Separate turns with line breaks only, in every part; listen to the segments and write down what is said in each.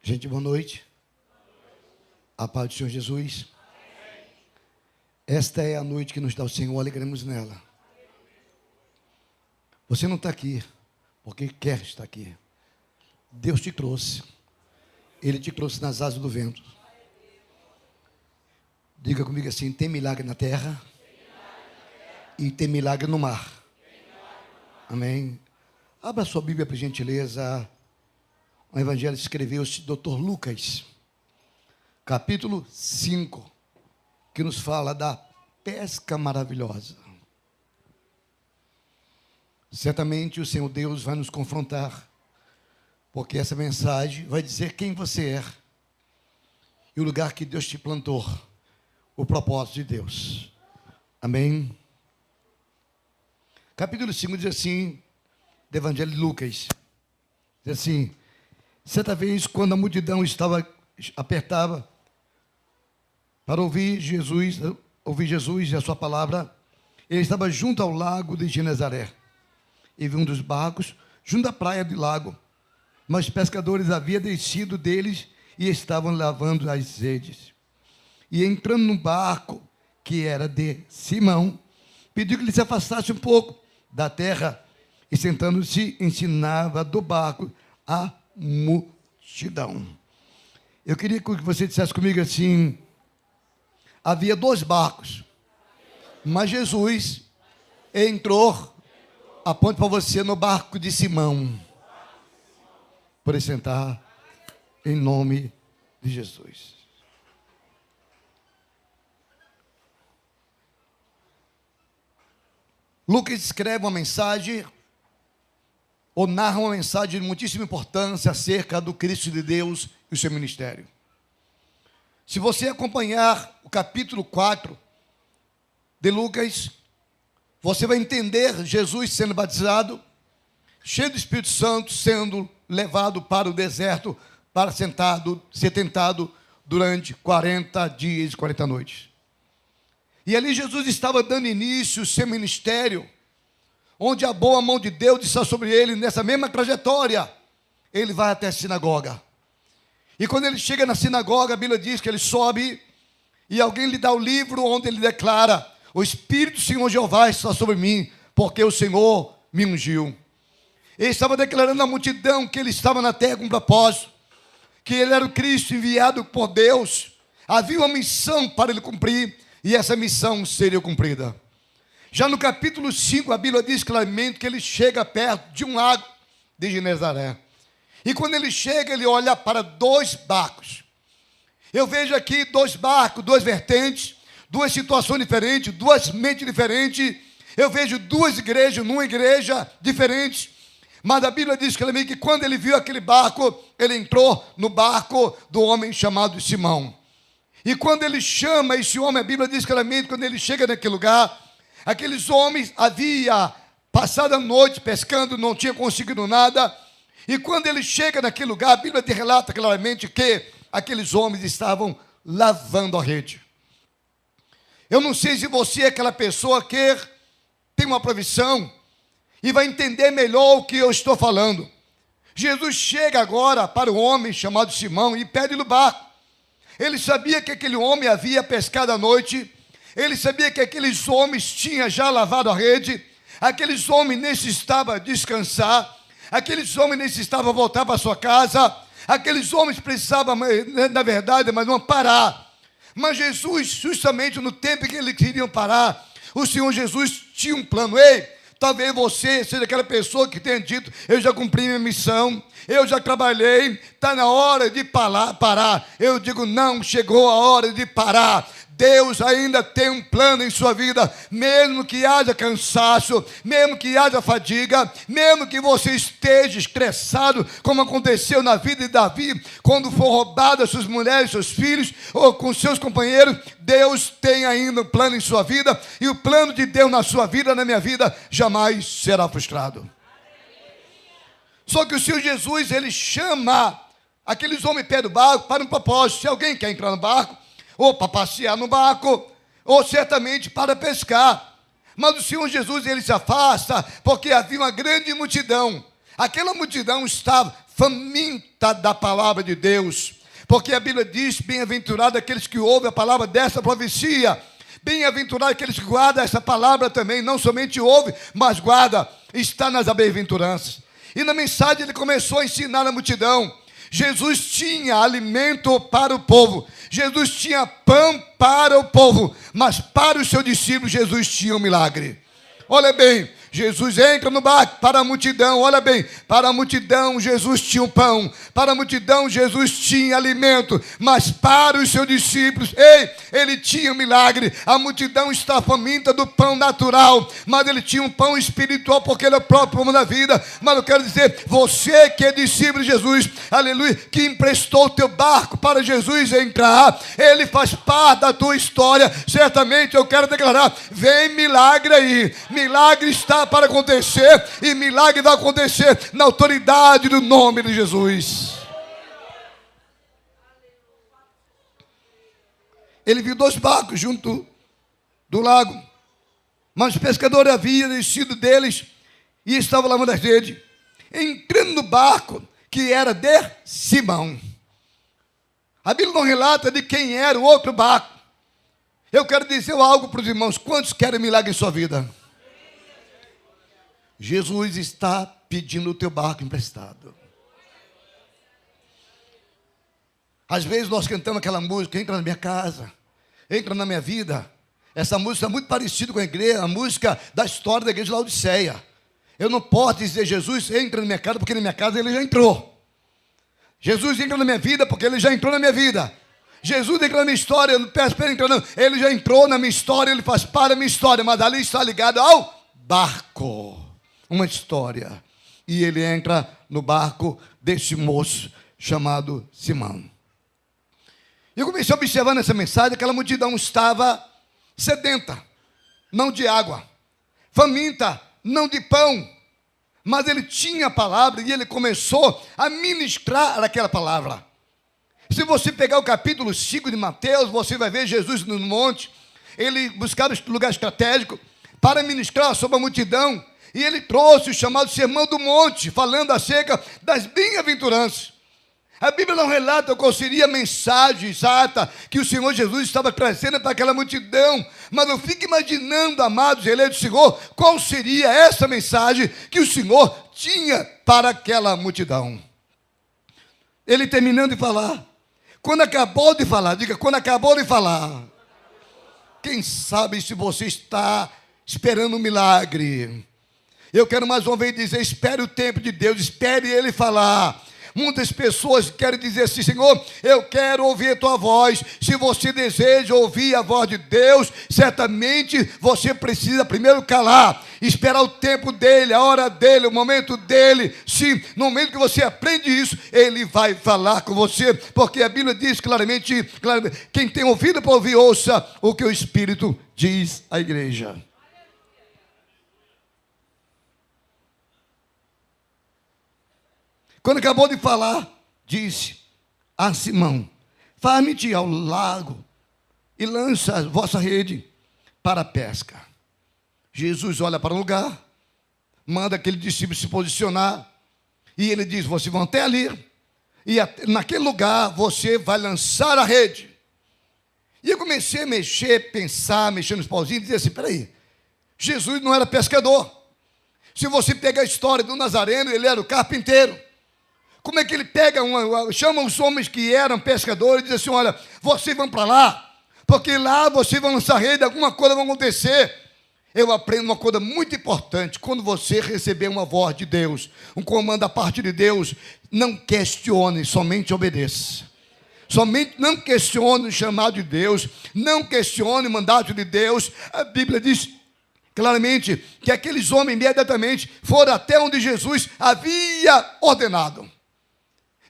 Gente, boa noite. A paz do Senhor Jesus. Esta é a noite que nos dá o Senhor, alegremos nela. Você não está aqui porque quer estar aqui. Deus te trouxe. Ele te trouxe nas asas do vento. Diga comigo assim: tem milagre na terra e tem milagre no mar. Amém. Abra sua Bíblia, por gentileza. O Evangelho escreveu-se Dr. Lucas, capítulo 5, que nos fala da pesca maravilhosa. Certamente o Senhor Deus vai nos confrontar, porque essa mensagem vai dizer quem você é e o lugar que Deus te plantou, o propósito de Deus. Amém? Capítulo 5 diz assim, do Evangelho de Lucas, diz assim: certa vez, quando a multidão apertava para ouvir Jesus e a sua palavra, ele estava junto ao lago de Genezaré. E viu um dos barcos junto à praia do lago, mas os pescadores haviam descido deles e estavam lavando as redes. E entrando num barco que era de Simão, pediu que ele se afastasse um pouco da terra e, sentando-se, ensinava do barco a multidão. Eu queria que você dissesse comigo assim: havia 2 barcos, mas Jesus entrou, aponte para você, no barco de Simão. Por sentar em nome de Jesus. Lucas escreve uma mensagem, ou narra uma mensagem de muitíssima importância acerca do Cristo de Deus e o seu ministério. Se você acompanhar o capítulo 4 de Lucas, você vai entender Jesus sendo batizado, cheio do Espírito Santo, sendo levado para o deserto para ser tentado durante 40 dias e 40 noites. E ali Jesus estava dando início ao seu ministério, onde a boa mão de Deus está sobre ele. Nessa mesma trajetória, ele vai até a sinagoga. E quando ele chega na sinagoga, a Bíblia diz que ele sobe e alguém lhe dá o livro onde ele declara: o Espírito do Senhor Jeová está sobre mim, porque o Senhor me ungiu. Ele estava declarando à multidão que ele estava na terra com um propósito, que ele era o Cristo enviado por Deus. Havia uma missão para ele cumprir, e essa missão seria cumprida. Já no capítulo 5, a Bíblia diz claramente que ele chega perto de um lago de Genezaré. E quando ele chega, ele olha para 2 barcos. Eu vejo aqui 2 barcos, 2 vertentes, 2 situações diferentes, 2 mentes diferentes. Eu vejo 2 igrejas, numa igreja diferente. Mas a Bíblia diz claramente que quando ele viu aquele barco, ele entrou no barco do homem chamado Simão. E quando ele chama esse homem, a Bíblia diz claramente, quando ele chega naquele lugar, aqueles homens haviam passado a noite pescando, não tinham conseguido nada. E quando ele chega naquele lugar, a Bíblia relata claramente que aqueles homens estavam lavando a rede. Eu não sei se você é aquela pessoa que tem uma provisão e vai entender melhor o que eu estou falando. Jesus chega agora para o homem chamado Simão e pede-lhe o barco. Ele sabia que aquele homem havia pescado à noite. Ele sabia que aqueles homens tinham já lavado a rede. Aqueles homens necessitavam descansar. Aqueles homens necessitavam voltar para sua casa. Aqueles homens precisavam, na verdade, mas não parar. Mas Jesus, justamente no tempo que eles queriam parar, o Senhor Jesus tinha um plano. Ei, talvez você seja aquela pessoa que tenha dito: eu já cumpri minha missão, eu já trabalhei, está na hora de parar. Eu digo: não, chegou a hora de parar. Deus ainda tem um plano em sua vida, mesmo que haja cansaço, mesmo que haja fadiga, mesmo que você esteja estressado, como aconteceu na vida de Davi, quando for roubado as suas mulheres, seus filhos, ou com seus companheiros. Deus tem ainda um plano em sua vida, e o plano de Deus na sua vida, na minha vida, jamais será frustrado. Só que o Senhor Jesus, ele chama aqueles homens perto do barco para um propósito. Se alguém quer entrar no barco, ou para passear no barco, ou certamente para pescar. Mas o Senhor Jesus, ele se afasta, porque havia uma grande multidão. Aquela multidão estava faminta da palavra de Deus. Porque a Bíblia diz: bem-aventurado aqueles que ouvem a palavra dessa profecia. Bem-aventurado aqueles que guardam essa palavra também. Não somente ouve, mas guarda. Está nas bem-aventuranças. E na mensagem ele começou a ensinar a multidão. Jesus tinha alimento para o povo. Jesus tinha pão para o povo. Mas para os seus discípulos Jesus tinha um milagre. Olha bem, Jesus entra no barco para a multidão. Olha bem, para a multidão Jesus tinha o pão. Para a multidão Jesus tinha alimento. Mas para os seus discípulos, ele tinha um milagre. A multidão está faminta do pão natural, mas ele tinha um pão espiritual, porque ele é o próprio pão da vida. Mas eu quero dizer, você que é discípulo de Jesus, aleluia, que emprestou o teu barco para Jesus entrar, ele faz parte da tua história. Certamente eu quero declarar: vem milagre aí. Milagre está para acontecer, e milagre vai acontecer na autoridade do nome de Jesus. Ele viu 2 barcos junto do lago, mas os pescadores haviam descido deles e estavam lavando as redes, entrando no barco que era de Simão. A Bíblia não relata de quem era o outro barco. Eu quero dizer algo para os irmãos: quantos querem milagre em sua vida? Jesus está pedindo o teu barco emprestado. Às vezes nós cantamos aquela música: entra na minha casa, entra na minha vida. Essa música é muito parecida com a igreja, a música da história da igreja de Laodiceia. Eu não posso dizer: Jesus entra na minha casa, porque na minha casa ele já entrou. Jesus entra na minha vida, porque ele já entrou na minha vida. Jesus entra na minha história, eu não peço para ele entrar, não. Ele já entrou na minha história, ele faz parte da minha história, mas ali está ligado ao barco. Uma história. E ele entra no barco desse moço chamado Simão. Eu comecei a observar nessa mensagem: aquela multidão estava sedenta, não de água, faminta, não de pão, mas ele tinha a palavra e ele começou a ministrar aquela palavra. Se você pegar o capítulo 5 de Mateus, você vai ver Jesus no monte. Ele buscava um lugar estratégico para ministrar sobre a multidão. E ele trouxe o chamado Sermão do Monte, falando acerca das bem-aventuranças. A Bíblia não relata qual seria a mensagem exata que o Senhor Jesus estava trazendo para aquela multidão. Mas eu fico imaginando, amados eleitos do Senhor, qual seria essa mensagem que o Senhor tinha para aquela multidão. Ele terminando de falar, quando acabou de falar, diga: quando acabou de falar. Quem sabe se você está esperando um milagre. Eu quero mais uma vez dizer: espere o tempo de Deus, espere Ele falar. Muitas pessoas querem dizer assim: Senhor, eu quero ouvir a tua voz. Se você deseja ouvir a voz de Deus, certamente você precisa primeiro calar, esperar o tempo dele, a hora dele, o momento dele. Sim, no momento que você aprende isso, ele vai falar com você, porque a Bíblia diz claramente: quem tem ouvido para ouvir, ouça o que o Espírito diz à igreja. Quando acabou de falar, disse a Simão: vá-me ao lago e lança a vossa rede para a pesca. Jesus olha para o lugar, manda aquele discípulo se posicionar, e ele diz: vocês vão até ali, e naquele lugar você vai lançar a rede. E eu comecei a mexer, pensar, mexer nos pauzinhos, e dizer assim: peraí, Jesus não era pescador. Se você pegar a história do Nazareno, ele era o carpinteiro. Como é que ele pega, chama os homens que eram pescadores e diz assim: olha, vocês vão para lá, porque lá vocês vão lançar rede, alguma coisa vai acontecer. Eu aprendo uma coisa muito importante: quando você receber uma voz de Deus, um comando da parte de Deus, não questione, somente obedeça. Somente não questione o chamado de Deus, não questione o mandato de Deus. A Bíblia diz claramente que aqueles homens imediatamente foram até onde Jesus havia ordenado.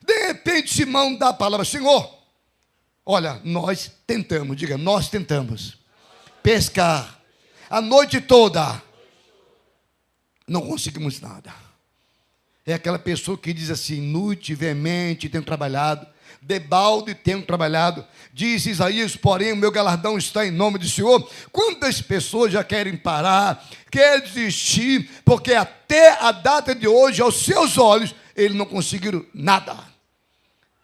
De repente Simão dá a palavra: Senhor, olha, nós tentamos, diga, nós tentamos pescar a noite toda, não conseguimos nada. É aquela pessoa que diz assim: inutilmente tenho trabalhado, debalde tenho trabalhado. Diz Isaías: porém o meu galardão está em nome do Senhor. Quantas pessoas já querem parar, querem desistir, porque até a data de hoje, aos seus olhos, eles não conseguiram nada.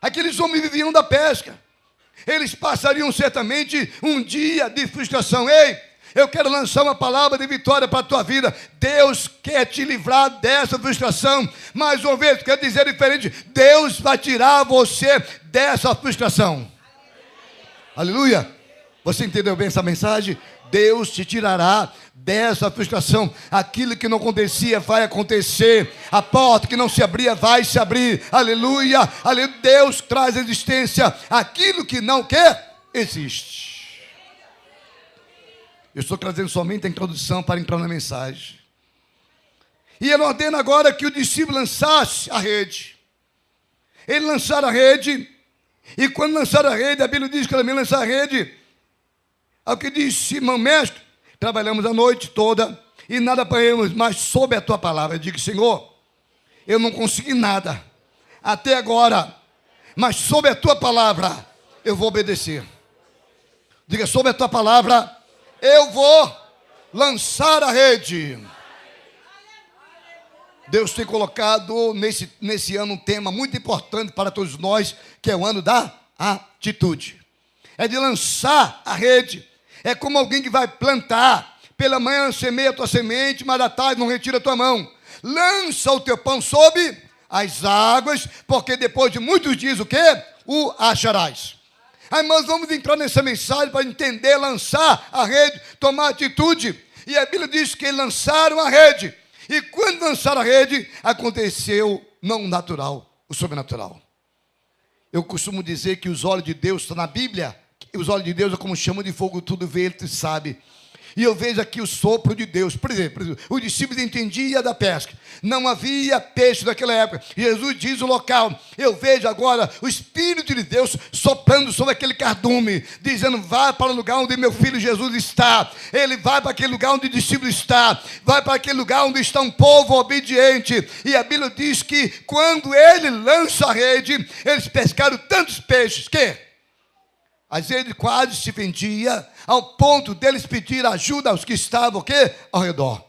Aqueles homens viviam da pesca. Eles passariam certamente um dia de frustração. Ei, eu quero lançar uma palavra de vitória para a tua vida. Deus quer te livrar dessa frustração. Mais uma vez, quero dizer diferente. Deus vai tirar você dessa frustração. Aleluia. Você entendeu bem essa mensagem? Deus te tirará dessa frustração. Aquilo que não acontecia vai acontecer. A porta que não se abria vai se abrir. Aleluia. Aleluia. Deus traz à existência aquilo que não quer, existe. Eu estou trazendo somente a introdução para entrar na mensagem. E ele ordena agora que o discípulo lançasse a rede. Ele lançaram a rede. E quando lançaram a rede, a Bíblia diz que também lançaram a rede. Ao que disse Simão, mestre, trabalhamos a noite toda e nada apanhamos, mas sob a tua palavra. Eu digo, Senhor, eu não consegui nada até agora, mas sob a tua palavra eu vou obedecer. Diga, sob a tua palavra eu vou lançar a rede. Deus tem colocado nesse ano um tema muito importante para todos nós, que é o ano da atitude. É de lançar a rede. É como alguém que vai plantar. Pela manhã semeia a tua semente, mas à tarde não retira a tua mão. Lança o teu pão sob as águas, porque depois de muitos dias o quê? O acharás. Aí nós vamos entrar nessa mensagem para entender, lançar a rede, tomar atitude. E a Bíblia diz que lançaram a rede. E quando lançaram a rede, aconteceu não o natural, o sobrenatural. Eu costumo dizer que os olhos de Deus estão na Bíblia. Os olhos de Deus é como chama de fogo, tudo vê, ele sabe. E eu vejo aqui o sopro de Deus. Por exemplo, os discípulos entendiam da pesca. Não havia peixe naquela época. Jesus diz o local. Eu vejo agora o Espírito de Deus soprando sobre aquele cardume, dizendo, vai para o lugar onde meu filho Jesus está. Ele vai para aquele lugar onde o discípulo está. Vai para aquele lugar onde está um povo obediente. E a Bíblia diz que quando ele lança a rede, eles pescaram tantos peixes que às vezes quase se vendia, ao ponto deles pedir ajuda aos que estavam o quê? Ao redor.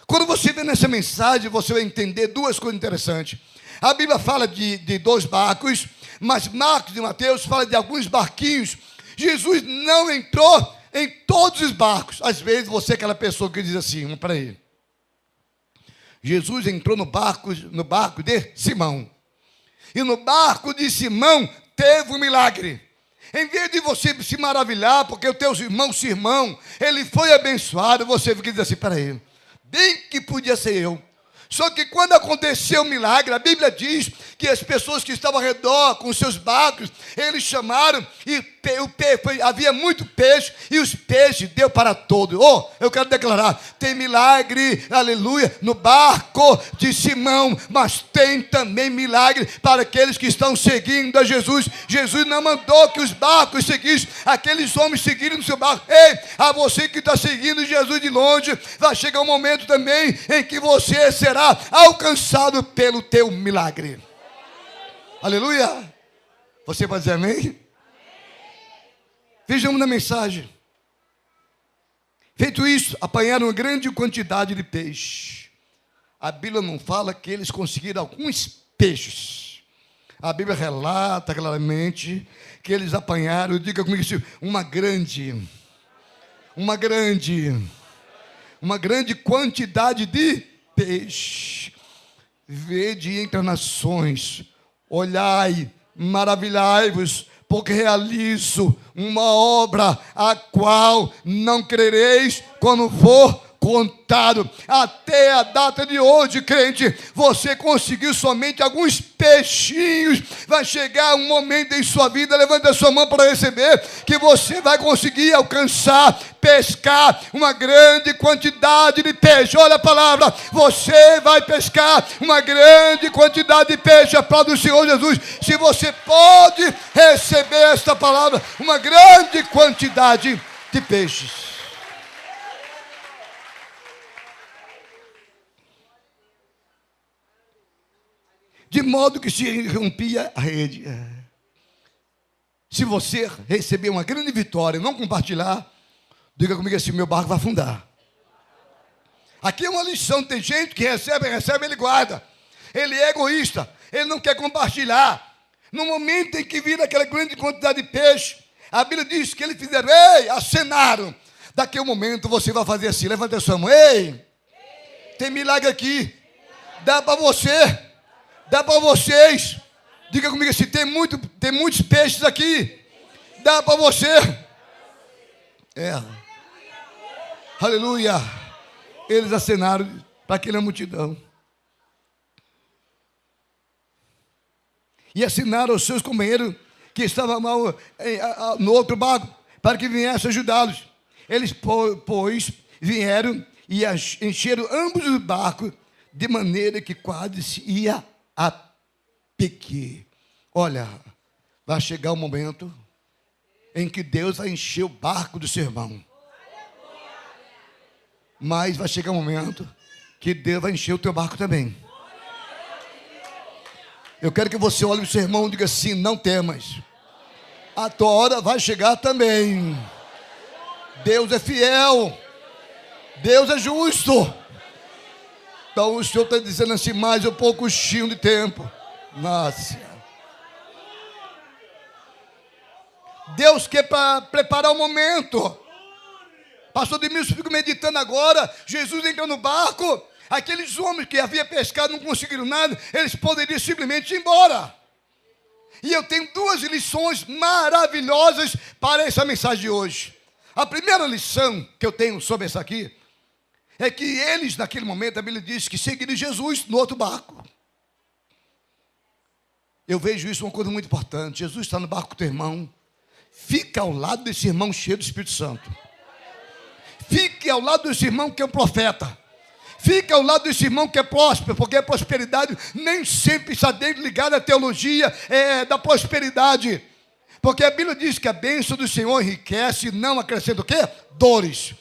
Quando você vê nessa mensagem, você vai entender duas coisas interessantes. A Bíblia fala de 2 barcos, mas Marcos e Mateus fala de alguns barquinhos. Jesus não entrou em todos os barcos. Às vezes você é aquela pessoa que diz assim, para ele. Jesus entrou no barco de Simão. E no barco de Simão teve um milagre. Em vez de você se maravilhar, porque o teu irmão, ele foi abençoado, você fica dizendo assim, peraí, bem que podia ser eu. Só que quando aconteceu o milagre, a Bíblia diz que as pessoas que estavam ao redor, com seus barcos, eles chamaram e havia muito peixe, e os peixes deu para todos. Eu quero declarar, tem milagre, aleluia, no barco de Simão, mas tem também milagre para aqueles que estão seguindo a Jesus. Jesus não mandou que os barcos seguissem, aqueles homens seguiram no seu barco. Ei, a você que está seguindo Jesus de longe, vai chegar um momento também em que você será alcançado pelo teu milagre. Aleluia. Você vai dizer amém? Vejamos na mensagem. Feito isso, apanharam uma grande quantidade de peixe. A Bíblia não fala que eles conseguiram alguns peixes. A Bíblia relata claramente que eles apanharam, diga comigo assim, uma grande quantidade de peixe. Vede entre as nações, olhai, maravilhai-vos, porque realizo uma obra a qual não crereis quando for contado. Até a data de hoje, crente, você conseguiu somente alguns peixinhos. Vai chegar um momento em sua vida, levanta a sua mão para receber, que você vai conseguir alcançar, pescar uma grande quantidade de peixe. Olha a palavra, você vai pescar uma grande quantidade de peixe. Aplauda o Senhor Jesus. Se você pode receber esta palavra, uma grande quantidade de peixes. De modo que se rompia a rede. Se você receber uma grande vitória e não compartilhar, diga comigo assim, meu barco vai afundar. Aqui é uma lição, tem gente que recebe, ele guarda. ele é egoísta, ele não quer compartilhar. No momento em que vira aquela grande quantidade de peixe, a Bíblia diz que eles fizeram, ei, acenaram. Daqui a um momento você vai fazer assim, levanta a sua mão, ei, tem milagre aqui, dá para você, dá para vocês. Diga comigo assim, tem muitos peixes aqui, dá para você. Aleluia. Eles acenaram para aquela multidão. E assinaram aos seus companheiros que estavam no outro barco, para que viessem ajudá-los. Eles, pois, vieram e encheram ambos os barcos, de maneira que quase se ia a pique. Olha, vai chegar o momento em que Deus vai encher o barco do seu irmão. Mas vai chegar um momento que Deus vai encher o teu barco também. Eu quero que você olhe para o seu irmão e diga assim, não temas. A tua hora vai chegar também. Deus é fiel. Deus é justo. Então o Senhor está dizendo assim, mais um pouquinho de tempo. Nasce. Deus quer preparar o momento. Pastor Demilson, fico meditando agora. Jesus entrou no barco. Aqueles homens que haviam pescado não conseguiram nada. Eles poderiam simplesmente ir embora. E eu tenho duas lições maravilhosas para essa mensagem de hoje. A primeira lição que eu tenho sobre essa aqui é que eles, naquele momento, a Bíblia diz que seguiram Jesus no outro barco. Eu vejo isso uma coisa muito importante. Jesus está no barco do teu irmão. Fica ao lado desse irmão cheio do Espírito Santo. Fique ao lado desse irmão que é um profeta. Fique ao lado desse irmão que é próspero, porque a prosperidade nem sempre está dentro ligada à teologia da prosperidade. Porque a Bíblia diz que a bênção do Senhor enriquece e não acrescenta o quê? Dores.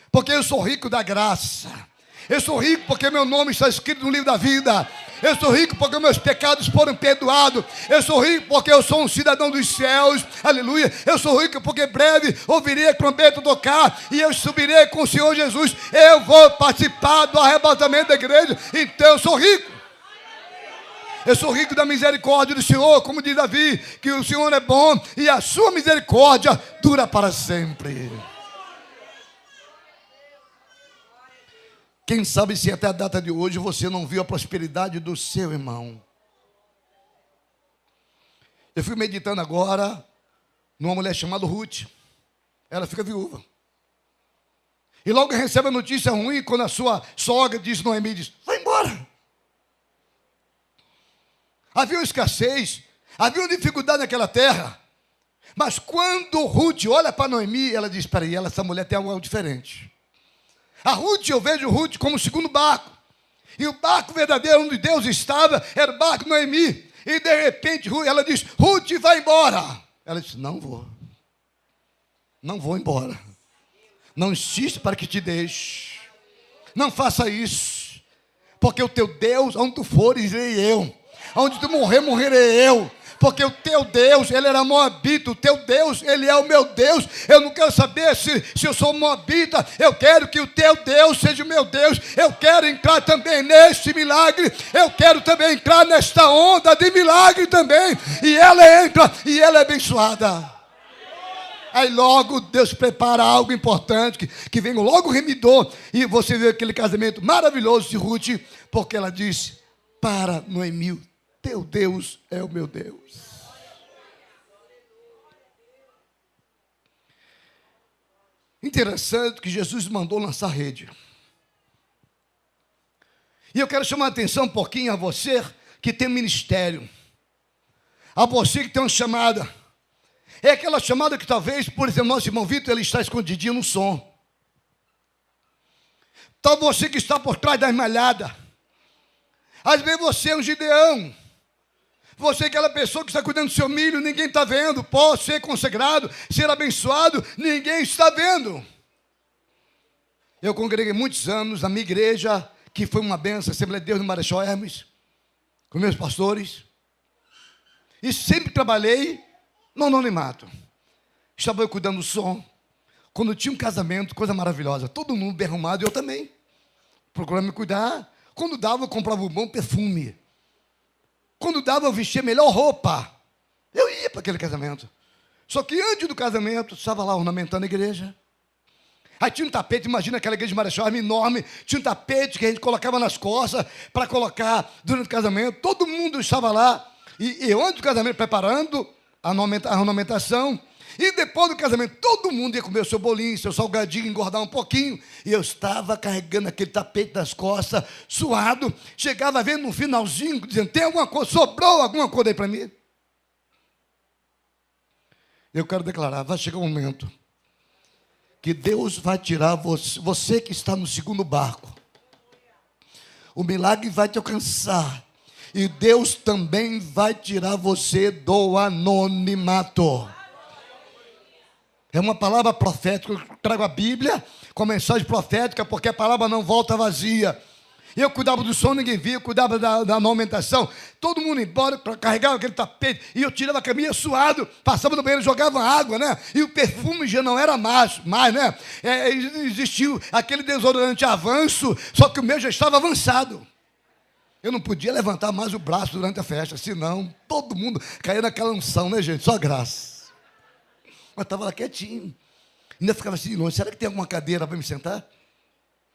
Porque eu sou rico da graça. Eu sou rico porque meu nome está escrito no livro da vida. Eu sou rico porque meus pecados foram perdoados. Eu sou rico porque eu sou um cidadão dos céus. Aleluia. Eu sou rico porque breve ouvirei a trombeta tocar e eu subirei com o Senhor Jesus. Eu vou participar do arrebatamento da igreja. Então eu sou rico. Eu sou rico da misericórdia do Senhor, como diz Davi, que o Senhor é bom e a sua misericórdia dura para sempre. Quem sabe se até a data de hoje você não viu a prosperidade do seu irmão. Eu fui meditando agora numa mulher chamada Ruth. Ela fica viúva. E logo recebe a notícia ruim quando a sua sogra diz, Noemi, diz, vai embora. Havia uma escassez, havia uma dificuldade naquela terra. Mas quando Ruth olha para Noemi, ela diz, espera aí, essa mulher tem algo diferente. A Ruth, eu vejo Ruth como o segundo barco. E o barco verdadeiro onde Deus estava era o barco de Noemi. E de repente ela diz, Ruth, vai embora. Ela disse, não vou. Não vou embora. Não insista para que te deixe. Não faça isso. Porque o teu Deus, onde tu fores, irei eu. Onde tu morrer, morrerei eu. Porque o teu Deus, ele era moabita. O teu Deus, ele é o meu Deus. Eu não quero saber se eu sou moabita. Eu quero que o teu Deus seja o meu Deus. Eu quero entrar também neste milagre. Eu quero também entrar nesta onda de milagre também. E ela entra e ela é abençoada. Aí logo Deus prepara algo importante, que vem logo remidor. E você vê aquele casamento maravilhoso de Ruth. Porque ela disse para Noemi, teu Deus é o meu Deus. Interessante que Jesus mandou lançar rede. E eu quero chamar a atenção um pouquinho a você que tem ministério. A você que tem uma chamada. É aquela chamada que talvez, por exemplo, nosso irmão Vitor, ele está escondidinho no som. Então você que está por trás da malhada. Às vezes você é um Gideão. Você é aquela pessoa que está cuidando do seu milho, ninguém está vendo. Pode ser consagrado, ser abençoado, ninguém está vendo. Eu congreguei muitos anos na minha igreja, que foi uma bênção, Assembleia de Deus no Marechal Hermes, com meus pastores. E sempre trabalhei no anonimato. Estava eu cuidando do som. Quando tinha um casamento, coisa maravilhosa, todo mundo bem arrumado, eu também. Procurando me cuidar. Quando dava, eu comprava um bom perfume. Quando dava, eu vestia a melhor roupa. Eu ia para aquele casamento. Só que antes do casamento, estava lá ornamentando a igreja. Aí tinha um tapete, imagina aquela igreja de Marechal enorme, tinha um tapete que a gente colocava nas costas para colocar durante o casamento. Todo mundo estava lá. E eu, antes do casamento, preparando a ornamentação. E depois do casamento, todo mundo ia comer o seu bolinho, seu salgadinho, engordar um pouquinho. E eu estava carregando aquele tapete nas costas, suado. Chegava vendo no finalzinho, dizendo, tem alguma coisa, sobrou alguma coisa aí para mim? Eu quero declarar, vai chegar um momento que Deus vai tirar você que está no segundo barco. O milagre vai te alcançar. E Deus também vai tirar você do anonimato. É uma palavra profética. Eu trago a Bíblia com a mensagem profética, porque a palavra não volta vazia. Eu cuidava do som, ninguém via, eu cuidava da ornamentação. Todo mundo embora, carregava aquele tapete, e eu tirava a camisa suado, passava no banheiro, jogava água, né? E o perfume já não era mais né? Existiu aquele desodorante avanço, só que o meu já estava avançado. Eu não podia levantar mais o braço durante a festa, senão todo mundo caía naquela unção, né, gente? Só graça. Mas estava lá quietinho. Ainda ficava assim, longe, será que tem alguma cadeira para me sentar?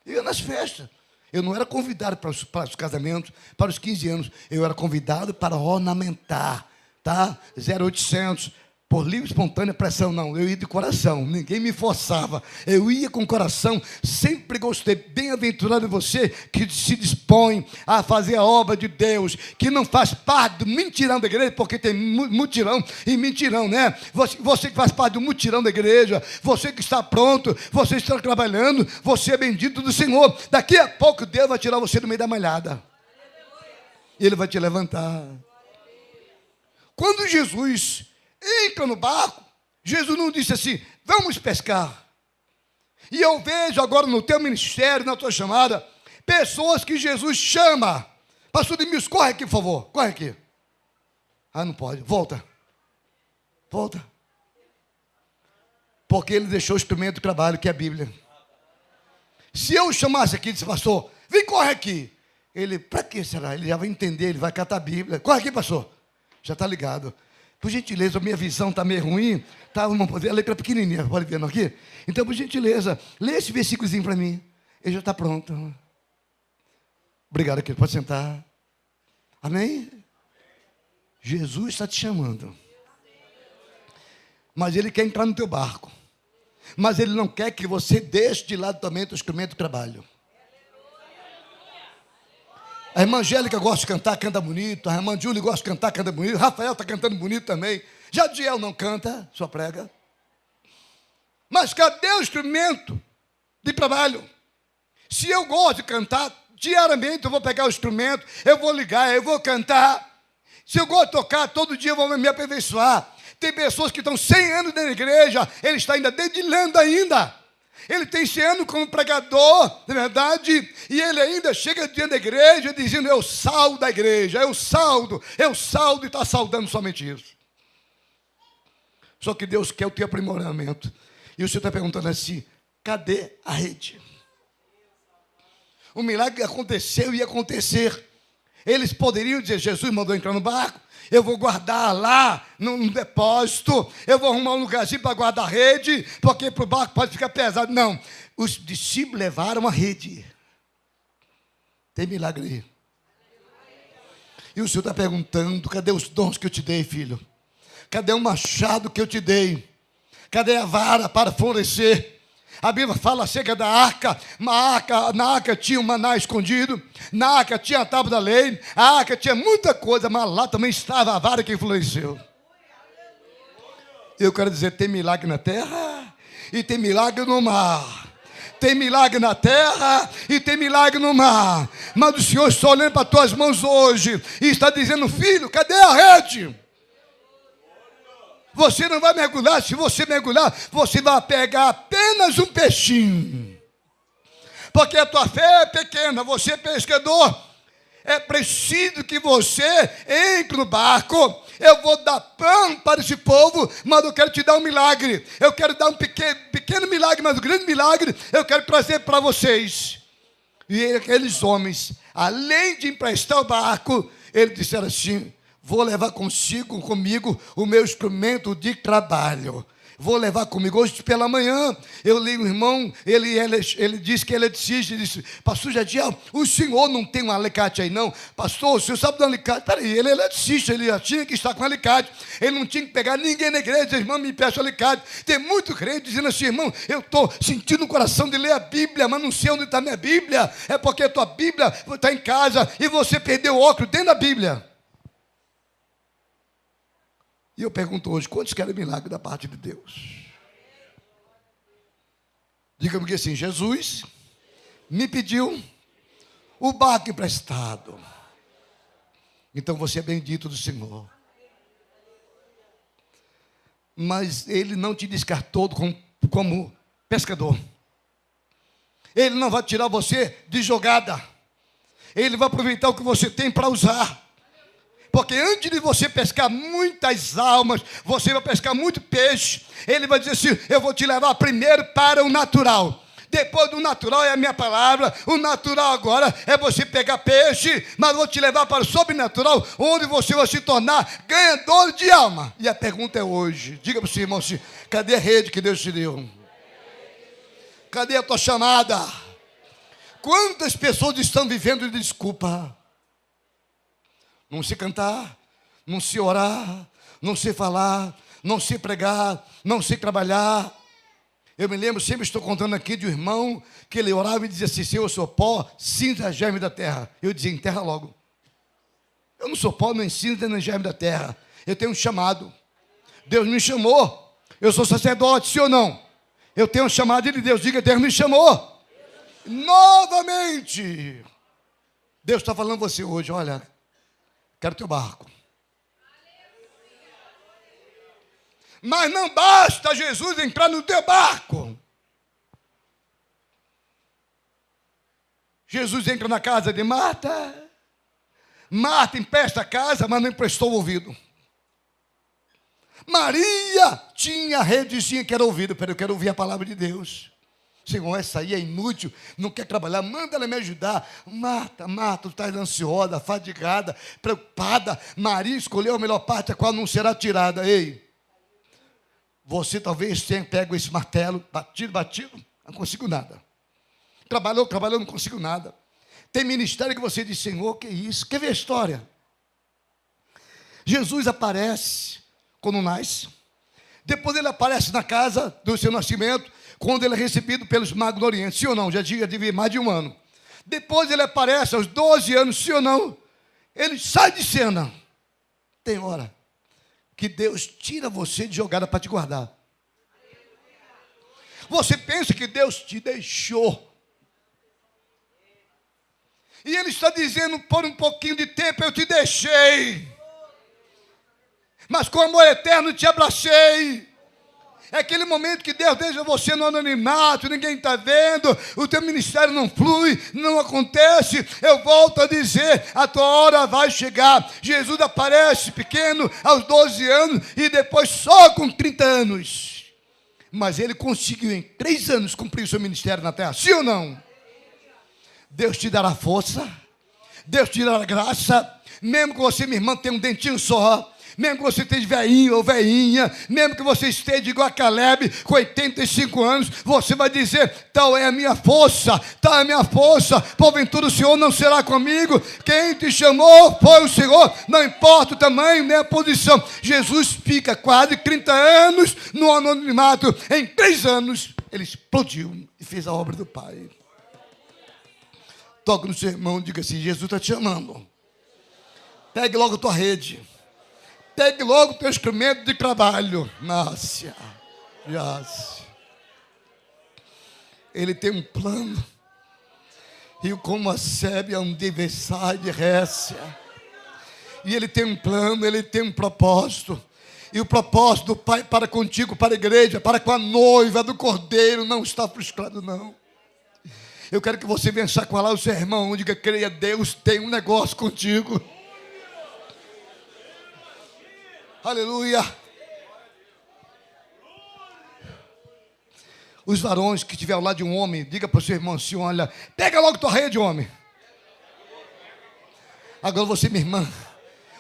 Eu ia nas festas. Eu não era convidado para os casamentos, para os 15 anos. Eu era convidado para ornamentar, tá? 0800, por livre, espontânea pressão, não. Eu ia de coração, ninguém me forçava. Eu ia com o coração, sempre gostei. Bem-aventurado você que se dispõe a fazer a obra de Deus, que não faz parte do mutirão da igreja, porque tem mutirão e mentirão, né? Você que faz parte do mutirão da igreja, você que está pronto, você está trabalhando, você é bendito do Senhor. Daqui a pouco Deus vai tirar você do meio da malhada. E Ele vai te levantar. Quando Jesus entra no barco, Jesus não disse assim, vamos pescar. E eu vejo agora no teu ministério, na tua chamada, pessoas que Jesus chama. Pastor Demilson, corre aqui, por favor, corre aqui. Ah, não pode, volta. Porque ele deixou o instrumento de trabalho, que é a Bíblia. Se eu o chamasse aqui e disse, pastor, vem, corre aqui. Ele, para que será? Ele já vai entender, ele vai catar a Bíblia. Corre aqui, pastor. Já está ligado. Por gentileza, a minha visão está meio ruim. Tá, a letra é pequenininha, pode ver aqui? Então, por gentileza, lê esse versículozinho para mim. Ele já está pronto. Obrigado, querido. Pode sentar. Amém? Jesus está te chamando. Mas Ele quer entrar no teu barco. Mas Ele não quer que você deixe de lado também o teu instrumento de trabalho. A irmã Angélica gosta de cantar, canta bonito. A irmã Júlia gosta de cantar, canta bonito. Rafael está cantando bonito também. Jadiel não canta, só prega. Mas cadê o instrumento de trabalho? Se eu gosto de cantar, diariamente eu vou pegar o instrumento, eu vou ligar, eu vou cantar. Se eu gosto de tocar, todo dia eu vou me aperfeiçoar. Tem pessoas que estão 100 anos dentro da igreja, ele está ainda dedilhando ainda. Ele tem 100 anos como pregador, na verdade, e ele ainda chega diante da igreja dizendo, eu saldo da igreja, eu saldo, e está saudando somente isso. Só que Deus quer o teu aprimoramento. E o Senhor está perguntando assim, cadê a rede? O milagre aconteceu e ia acontecer. Eles poderiam dizer, Jesus mandou entrar no barco, eu vou guardar lá num depósito, eu vou arrumar um lugarzinho para guardar a rede, porque para o barco pode ficar pesado. Não, os discípulos levaram a rede. Tem milagre aí. E o Senhor está perguntando, cadê os dons que eu te dei, filho? Cadê o machado que eu te dei? Cadê a vara para florescer? A Bíblia fala acerca da arca. Na arca tinha um maná escondido, na arca tinha a tábua da lei, a arca tinha muita coisa, mas lá também estava a vara que floresceu. Eu quero dizer, tem milagre na terra e tem milagre no mar. Tem milagre na terra e tem milagre no mar. Mas o Senhor está olhando para as tuas mãos hoje e está dizendo, filho, cadê a rede? Você não vai mergulhar, se você mergulhar, você vai pegar apenas um peixinho. Porque a tua fé é pequena, você é pescador. É preciso que você entre no barco. Eu vou dar pão para esse povo, mas eu quero te dar um milagre. Eu quero dar um pequeno milagre, mas um grande milagre eu quero trazer para vocês. E aqueles homens, além de emprestar o barco, eles disseram assim, Vou levar comigo o meu instrumento de trabalho. Vou levar comigo. Hoje pela manhã, eu li um irmão, ele disse que ele é eletricista, ele disse, pastor Jadiel, o senhor não tem um alicate aí não? Pastor, o senhor sabe do alicate? Peraí, ele é eletricista, ele já tinha que estar com alicate. Ele não tinha que pegar ninguém na igreja, dizer, irmão, me peça o alicate. Tem muito crente dizendo assim, irmão, eu estou sentindo no coração de ler a Bíblia, mas não sei onde está a minha Bíblia. É porque a tua Bíblia está em casa e você perdeu o óculos dentro da Bíblia. E eu pergunto hoje, quantos querem milagre da parte de Deus? Diga-me que assim, Jesus me pediu o barco emprestado. Então você é bendito do Senhor. Mas Ele não te descartou como pescador. Ele não vai tirar você de jogada. Ele vai aproveitar o que você tem para usar. Porque antes de você pescar muitas almas, você vai pescar muito peixe. Ele vai dizer assim, eu vou te levar primeiro para o natural. Depois do natural é a minha palavra. O natural agora é você pegar peixe, mas vou te levar para o sobrenatural, onde você vai se tornar ganhador de alma. E a pergunta é hoje, diga para o seu irmão assim, cadê a rede que Deus te deu? Cadê a tua chamada? Quantas pessoas estão vivendo de desculpa? Não sei cantar, não sei orar, não sei falar, não sei pregar, não sei trabalhar. Eu me lembro, sempre estou contando aqui de um irmão que ele orava e dizia assim, Senhor, eu sou pó, cinza, germe da terra. Eu dizia, enterra logo. Eu não sou pó, nem cinza, nem germe da terra. Eu tenho um chamado. Deus me chamou. Eu sou sacerdote, sim ou não? Eu tenho um chamado de Deus. Diga, Deus me chamou. Novamente. Deus está falando com você hoje, olha, quero teu barco. Mas não basta Jesus entrar no teu barco. Jesus entra na casa de Marta. Marta empresta a casa, mas não emprestou o ouvido. Maria tinha a redezinha que era ouvido. Peraí, eu quero ouvir a palavra de Deus. Senhor, essa aí é inútil, não quer trabalhar, manda ela me ajudar. Marta, tu estás ansiosa, fadigada, preocupada. Maria escolheu a melhor parte, a qual não será tirada. Ei, você talvez tenha pego esse martelo, batido, não consigo nada. Trabalhou, não consigo nada. Tem ministério que você diz, Senhor, que isso? Quer ver a história? Jesus aparece quando nasce. Depois ele aparece na casa do seu nascimento, quando ele é recebido pelos magos do Oriente. Sim ou não? Já devia mais de um ano. Depois ele aparece aos 12 anos, sim ou não? Ele sai de cena. Tem hora que Deus tira você de jogada para te guardar. Você pensa que Deus te deixou. E Ele está dizendo, por um pouquinho de tempo eu te deixei. Mas com amor eterno te abracei. É aquele momento que Deus deixa você no anonimato, ninguém está vendo, o teu ministério não flui, não acontece. Eu volto a dizer, a tua hora vai chegar. Jesus aparece pequeno, aos 12 anos, e depois só com 30 anos. Mas ele conseguiu em 3 anos cumprir o seu ministério na terra, sim ou não? Deus te dará força, Deus te dará graça, mesmo que você, minha irmã, tenha um dentinho só, mesmo que você esteja velhinho ou velhinha, mesmo que você esteja igual a Caleb, com 85 anos, você vai dizer, tal é a minha força, porventura o Senhor não será comigo, quem te chamou foi o Senhor, não importa o tamanho nem a posição. Jesus fica quase 30 anos no anonimato, em 3 anos ele explodiu e fez a obra do Pai. Toca no seu irmão e diga assim, Jesus está te chamando. Pegue logo a tua rede. Pegue logo o teu instrumento de trabalho. Nossa. Ele tem um plano. E como a sébia um adversário de récia. E ele tem um plano, ele tem um propósito. E o propósito do Pai para contigo, para a igreja, para com a noiva do Cordeiro, não está frustrado, não. Eu quero que você venha chacoalhar o seu irmão e diga, creia, Deus tem um negócio contigo. Aleluia. Os varões que estiver ao lado de um homem, diga para o seu irmão assim, olha, pega logo tua rede, homem. Agora você, minha irmã,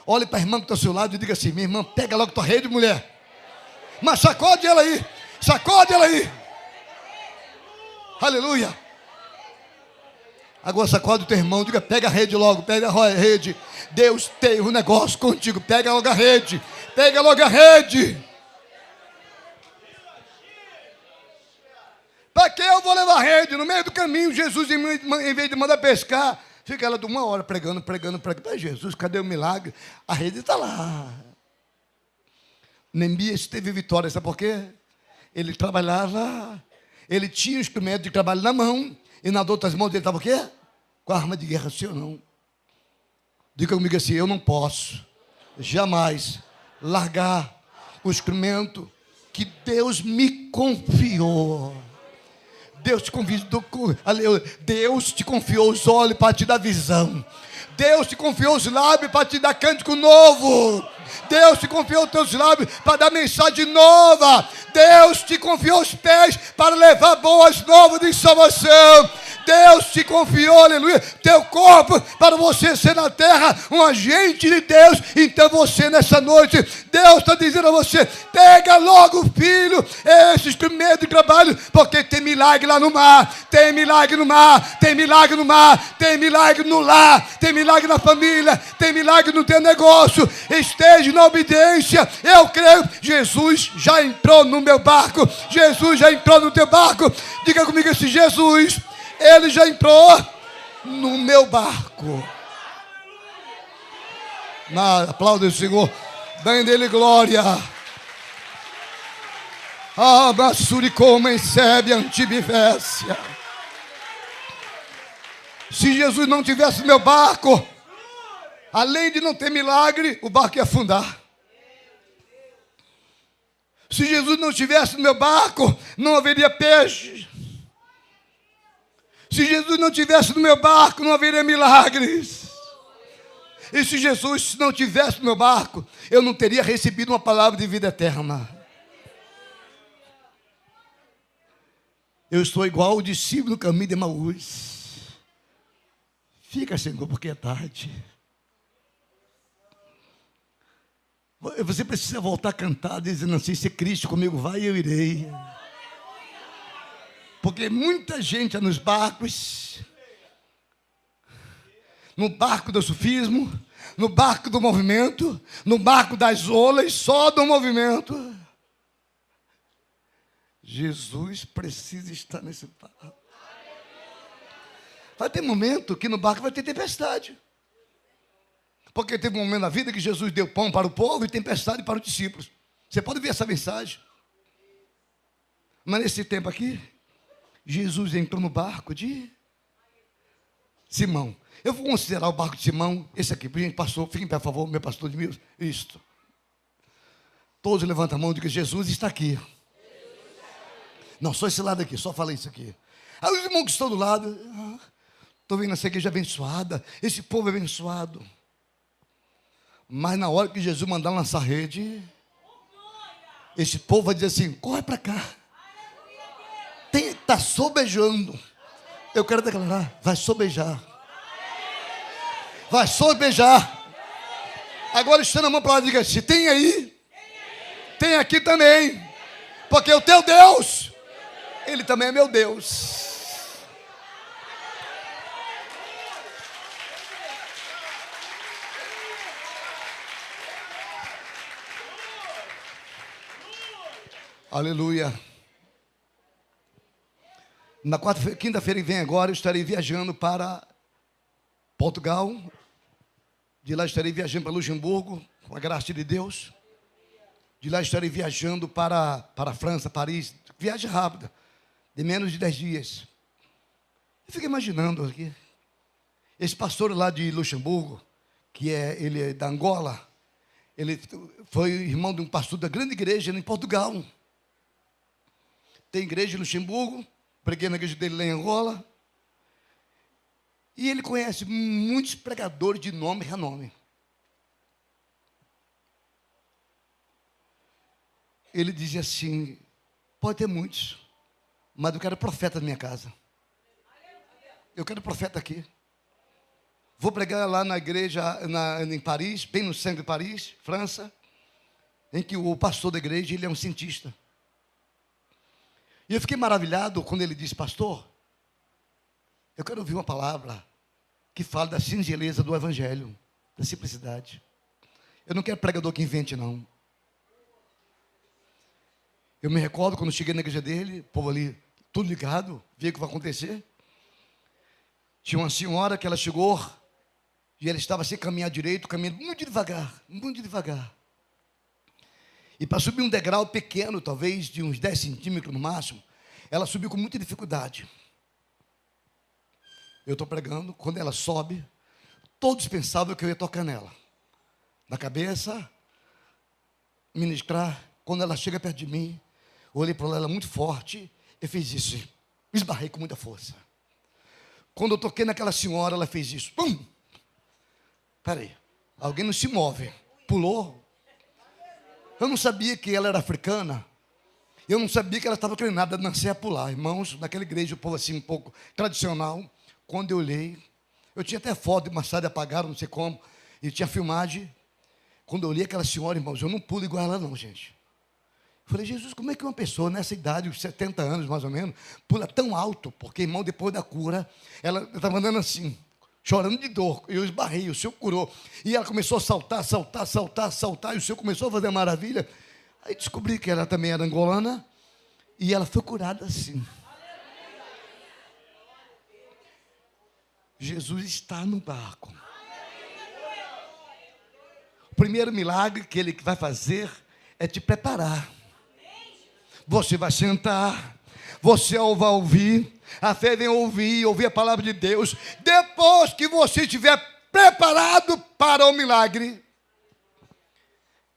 Olhe para a irmã que está ao seu lado e diga assim: minha irmã, pega logo tua rede, mulher. Mas sacode ela aí. Sacode ela aí. Aleluia. Agora sacode o teu irmão, diga: pega a rede logo, pega a rede. Deus tem um negócio contigo, pega logo a rede. Pega logo a rede. Para que eu vou levar a rede? No meio do caminho, Jesus, em vez de mandar pescar, fica ela de 1 hora pregando. Mas Jesus, cadê o milagre? A rede está lá. Neemias teve vitória, sabe por quê? Ele trabalhava, ele tinha o instrumento de trabalho na mão, e nas outras mãos ele estava o quê? Com a arma de guerra, sim ou não? Diga comigo assim: eu não posso jamais largar o instrumento que Deus me confiou. Deus te confiou os olhos para te dar visão. Deus te confiou os lábios para te dar cântico novo. Deus te confiou os teus lábios para dar mensagem nova. Deus te confiou os pés para levar boas novas de salvação. Deus te confiou, aleluia, teu corpo para você ser na terra um agente de Deus. Então você nessa noite, Deus está dizendo a você: pega logo, filho, esse instrumento de trabalho, porque tem milagre lá no mar, tem milagre no mar, tem milagre no mar, tem milagre no lar, tem milagre na família, tem milagre no teu negócio. Esteja na obediência. Eu creio, Jesus já entrou no meu barco. Jesus já entrou no teu barco. Diga comigo assim: Jesus, ele já entrou no meu barco. Aplauda o Senhor. Dê dele glória. Bassuricoma encebe antibifécia. Se Jesus não tivesse no meu barco, além de não ter milagre, o barco ia afundar. Se Jesus não estivesse no meu barco, não haveria peixe. Se Jesus não estivesse no meu barco, não haveria milagres. E se Jesus não estivesse no meu barco, eu não teria recebido uma palavra de vida eterna. Eu estou igual o discípulo no caminho de Emaús. Fica, Senhor, porque é tarde. Você precisa voltar a cantar, dizendo assim: se Cristo comigo vai, eu irei. Porque muita gente é nos barcos, no barco do sufismo, no barco do movimento, no barco das olas, só do movimento. Jesus precisa estar nesse barco. Vai ter momento que no barco vai ter tempestade. Porque teve um momento na vida que Jesus deu pão para o povo e tempestade para os discípulos. Você pode ver essa mensagem. Mas nesse tempo aqui, Jesus entrou no barco de Simão. Eu vou considerar o barco de Simão, esse aqui. Gente, pastor, fiquem por favor, meu pastor de mil. Isto. Todos levantam a mão e digam: Jesus está aqui. Não, só esse lado aqui, só falei isso aqui. Aí os irmãos que estão do lado: estou vendo essa igreja abençoada, esse povo abençoado. Mas na hora que Jesus mandar lançar a rede, esse povo vai dizer assim: corre para cá. Está sobejando. Eu quero declarar: vai sobejar. Vai sobejar. Agora estenda a mão para lá e diga assim: tem aí, tem aqui também. Porque o teu Deus, Ele também é meu Deus. Aleluia. Na quinta-feira que vem agora, eu estarei viajando para Portugal. De lá estarei viajando para Luxemburgo, com a graça de Deus. De lá estarei viajando para a França, Paris. Viagem rápida, de menos de 10 dias. Eu fico imaginando aqui. Esse pastor lá de Luxemburgo, ele é da Angola. Ele foi irmão de um pastor da grande igreja em Portugal. Tem igreja em Luxemburgo. Preguei na igreja dele lá em Angola. E ele conhece muitos pregadores de nome e renome. Ele dizia assim: pode ter muitos, mas eu quero profeta na minha casa. Eu quero profeta aqui. Vou pregar lá na igreja em Paris, bem no centro de Paris, França, em que o pastor da igreja, ele é um cientista. E eu fiquei maravilhado quando ele disse: pastor, eu quero ouvir uma palavra que fala da singeleza do evangelho, da simplicidade. Eu não quero pregador que invente, não. Eu me recordo quando cheguei na igreja dele, o povo ali, tudo ligado, via o que vai acontecer. Tinha uma senhora que ela chegou e ela estava sem caminhar direito, caminhando muito devagar, muito devagar. E para subir um degrau pequeno, talvez de uns 10 centímetros no máximo, ela subiu com muita dificuldade. Eu estou pregando, quando ela sobe, todos pensavam que eu ia tocar nela. Na cabeça, ministrar. Quando ela chega perto de mim, eu olhei para ela muito forte e fiz isso. Esbarrei com muita força. Quando eu toquei naquela senhora, ela fez isso. Pum! Peraí, alguém não se move. Pulou. Eu não sabia que ela era africana. Eu não sabia que ela estava treinada a nascer a pular. Irmãos, naquela igreja, o povo assim um pouco tradicional. Quando eu olhei, eu tinha até foto, mais tarde apagaram, não sei como, e tinha filmagem. Quando eu olhei aquela senhora, irmãos, eu não pulo igual ela não, gente. Eu falei: Jesus, como é que uma pessoa nessa idade, uns 70 anos mais ou menos, pula tão alto? Porque, irmão, depois da cura, ela estava andando assim, chorando de dor. Eu esbarrei, o Senhor curou. E ela começou a saltar, saltar, saltar, saltar, e o Senhor começou a fazer maravilha. Aí descobri que ela também era angolana, e ela foi curada assim. Jesus está no barco. O primeiro milagre que Ele vai fazer é te preparar. Você vai sentar, você vai ouvir, a fé vem ouvir a palavra de Deus. Depois que você estiver preparado para o milagre,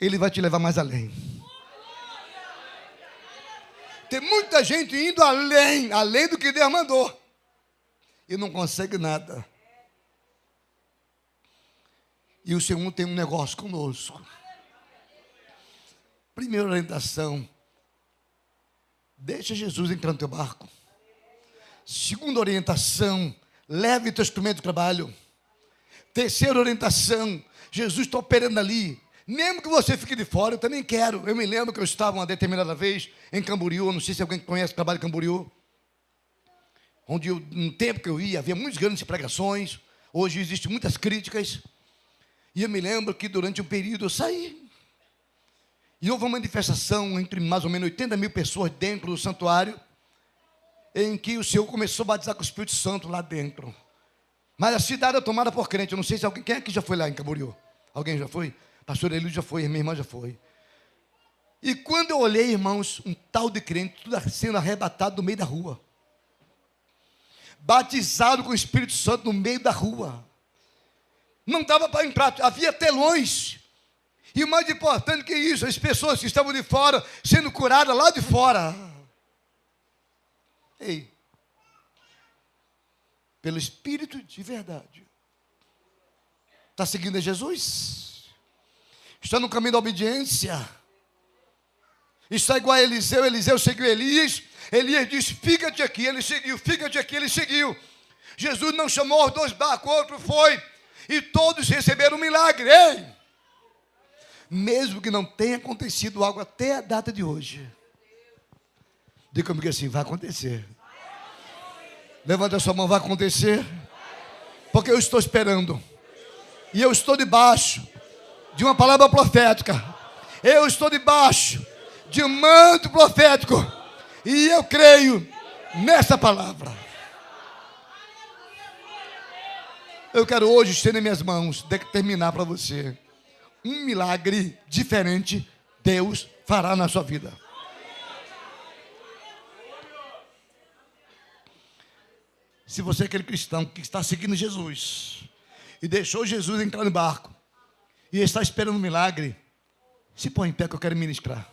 Ele vai te levar mais além. Tem muita gente indo além do que Deus mandou, e não consegue nada. E o Senhor tem um negócio conosco. Primeira orientação: deixa Jesus entrar no teu barco. Segunda orientação: leve teu instrumento de trabalho. Terceira orientação: Jesus está operando ali. Mesmo que você fique de fora, eu também quero. Eu me lembro que eu estava uma determinada vez em Camboriú, não sei se alguém conhece o trabalho de Camboriú, onde no tempo que eu ia, havia muitas grandes pregações. Hoje existem muitas críticas. E eu me lembro que durante um período eu saí. E houve uma manifestação entre mais ou menos 80 mil pessoas dentro do santuário, em que o Senhor começou a batizar com o Espírito Santo lá dentro. Mas a cidade é tomada por crente. Eu não sei se alguém... Quem é que já foi lá em Camboriú? Alguém já foi? Pastor Elídio já foi, minha irmã já foi. E quando eu olhei, irmãos, um tal de crente, tudo sendo arrebatado no meio da rua. Batizado com o Espírito Santo no meio da rua. Não dava para entrar, havia telões. E o mais importante que isso, as pessoas que estavam de fora, sendo curadas lá de fora. Ei, pelo Espírito de verdade. Está seguindo a Jesus? Está no caminho da obediência? Está igual a Eliseu. Eliseu seguiu Elias. Elias disse: fica-te aqui. Ele seguiu. Fica-te aqui. Ele seguiu. Jesus não chamou os dois barcos, outro foi. E todos receberam um milagre. Ei! Mesmo que não tenha acontecido algo até a data de hoje, diga comigo assim: vai acontecer. Levanta a sua mão: vai acontecer. Porque eu estou esperando. E eu estou debaixo de uma palavra profética. Eu estou debaixo de um manto profético. E eu creio nessa palavra. Eu quero hoje estender minhas mãos, determinar para você um milagre diferente Deus fará na sua vida. Se você é aquele cristão que está seguindo Jesus e deixou Jesus entrar no barco e está esperando um milagre, se põe em pé que eu quero ministrar.